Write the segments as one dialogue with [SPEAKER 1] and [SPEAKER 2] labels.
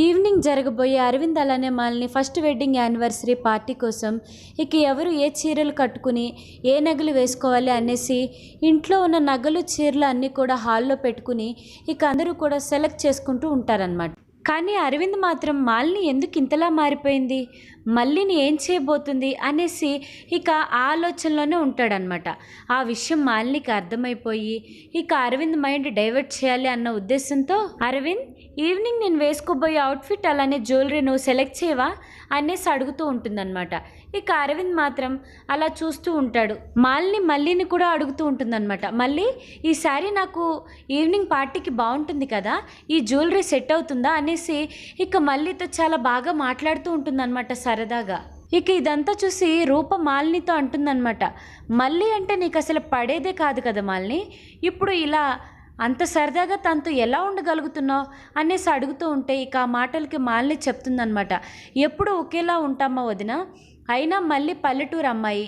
[SPEAKER 1] Evening జరగబోయే అరవింద్ అలానే Malini first wedding anniversary party కోసం ఇక ఎవరు ఏ చీరలు కట్టుకుని ఏ నగలు వేసుకోవాలి అనేసి ఇంట్లో ఉన్న నగలు చీరలు అన్నీ కూడా హాల్లో పెట్టుకుని ఇక అందరూ కూడా సెలెక్ట్ చేసుకుంటూ ఉంటారనమాట. కానీ అరవింద్ మాత్రం మాలిని ఎందుకు ఇంతలా మారిపోయింది, మళ్ళీని ఏం చేయబోతుంది అనేసి ఇక ఆలోచనలోనే ఉంటాడనమాట. ఆ విషయం మాలినికి అర్థమైపోయి ఇక అరవింద్ మైండ్ డైవర్ట్ చేయాలి అన్న ఉద్దేశంతో, అరవింద్ ఈవినింగ్ నేను వేసుకోబోయే అవుట్ఫిట్ అలానే జ్యువెలరీ నువ్వు సెలెక్ట్ చేయవా అనేసి అడుగుతూ ఉంటుందన్నమాట. ఇక అరవింద్ మాత్రం అలా చూస్తూ ఉంటాడు. మళ్ళీని కూడా అడుగుతూ ఉంటుందన్నమాట. మళ్ళీ ఈ శారీ నాకు ఈవినింగ్ పార్టీకి బాగుంటుంది కదా, ఈ జ్యువెలరీ సెట్ అవుతుందా అనేసి ఇక మళ్ళీతో చాలా బాగా మాట్లాడుతూ ఉంటుందన్నమాట సరదాగా. ఇక ఇదంతా చూసి రూప మాలినితో అంటుందన్నమాట, మళ్ళీ అంటే నీకు అసలు పడేదే కాదు కదా మాలిని, ఇప్పుడు ఇలా అంత సరదాగా తనతో ఎలా ఉండగలుగుతున్నావు అనేసి అడుగుతూ ఉంటే ఇక ఆ మాటలకి మాలిని చెప్తుందనమాట, ఎప్పుడు ఒకేలా ఉంటామా వదిన, అయినా మళ్ళీ పల్లెటూరు అమ్మాయి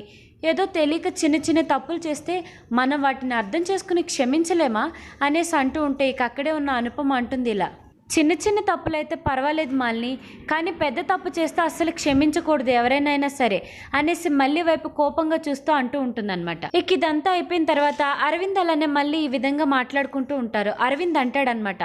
[SPEAKER 1] ఏదో తెలియక చిన్న చిన్న తప్పులు చేస్తే మనం వాటిని అర్థం చేసుకుని క్షమించలేమా అనేసి అంటూ ఉంటే ఇక అక్కడే ఉన్న అనుపమ అంటుంది, ఇలా చిన్న చిన్న తప్పులైతే పర్వాలేదు మాలిని, కానీ పెద్ద తప్పు చేస్తే అస్సలు క్షమించకూడదు ఎవరైనా సరే అనేసి మళ్ళీ వైపు కోపంగా చూస్తూ అంటూ ఉంటుందన్నమాట. ఇక ఇదంతా అయిపోయిన తర్వాత అరవింద్ అలానే మళ్ళీ ఈ విధంగా మాట్లాడుకుంటూ ఉంటారు. అరవింద్ అంటాడనమాట,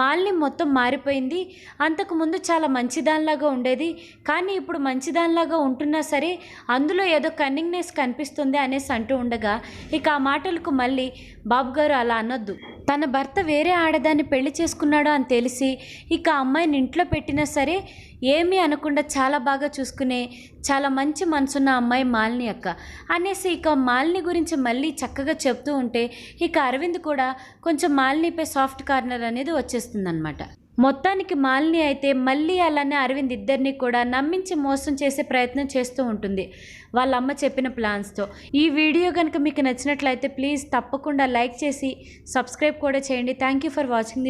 [SPEAKER 1] మాలిని మొత్తం మారిపోయింది, అంతకు ముందు చాలా మంచిదానిలాగా ఉండేది, కానీ ఇప్పుడు మంచిదానిలాగా ఉంటున్నా సరే అందులో ఏదో కన్నింగ్నెస్ కనిపిస్తుంది అనేసి అంటూ ఉండగా ఇక ఆ మాటలకు మళ్ళీ, బాబుగారు అలా అనొద్దు, తన భర్త వేరే ఆడదాన్ని పెళ్లి చేసుకున్నాడో అని తెలిసి ఇక అమ్మాయిని ఇంట్లో పెట్టినా సరే ఏమీ అనకుండా చాలా బాగా చూసుకునే చాలా మంచి మనసున్న అమ్మాయి మాలిని అక్క అనేసి ఇక మాలిని గురించి మళ్ళీ చక్కగా చెప్తూ ఉంటే ఇక అరవింద్ కూడా కొంచెం మాలినిపై సాఫ్ట్ కార్నర్ అనేది వచ్చేస్తుందన్నమాట. మొత్తానికి మాలిని అయితే మళ్ళీ అలానే అరవింద్ ఇద్దరిని కూడా నమ్మించి మోసం చేసే ప్రయత్నం చేస్తూ ఉంటుంది వాళ్ళ అమ్మ చెప్పిన ప్లాన్స్తో. ఈ వీడియో కనుక మీకు నచ్చినట్లయితే ప్లీజ్ తప్పకుండా లైక్ చేసి సబ్స్క్రైబ్ కూడా చేయండి. Thank you for watching this.